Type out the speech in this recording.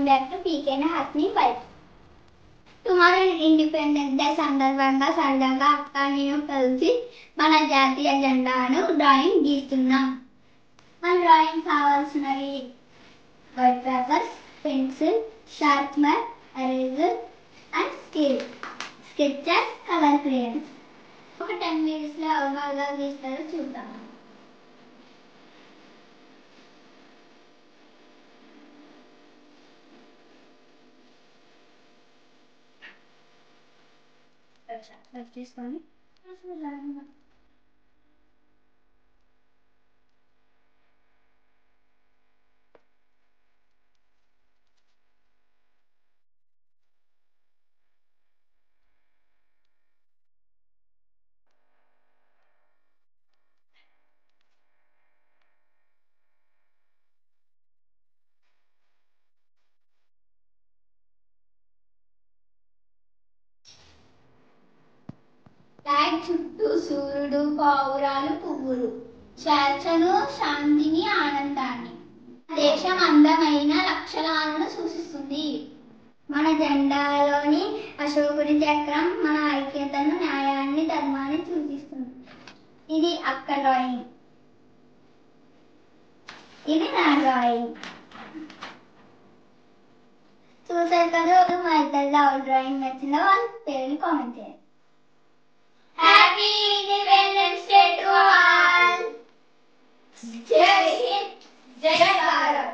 Welcome back to పీకేన హాస్ని wife. Tomorrow independence day సందర్భంగా సరదాగా అక్క నేను కలిసి మన జాతీయ జెండాను డ్రాయింగ్ గీస్తున్నాం. మన డ్రాయింగ్ కావాల్సినవి white papers, pencil, sharpener, eraser and sketches, colour crayons. ఒక 10 minutes అవగాహన గీస్తారో చూద్దాం. తీసుకొని ఫ్లాగ్ చుట్టూ సూర్యుడు, పావురాలు, పువ్వులు, స్వేచ్ఛను, శాంతిని, ఆనందాన్ని, దేశం అందమైన లక్షణాలను సూచిస్తుంది. మన జెండాలోని అశోకుడి చక్రం మన ఐక్యతను, న్యాయాన్ని, ధర్మాన్ని సూచిస్తుంది. ఇది అక్క డ్రాయింగ్, ఇది నా డ్రాయింగ్. చూసారు కదా, మా ఇద్దరిలో డ్రాయింగ్ నచ్చిన వాళ్ళు పేరుని కామెంట్ చేయండి. Happy Independence Day to all! Jai Hind, Jai Bharat!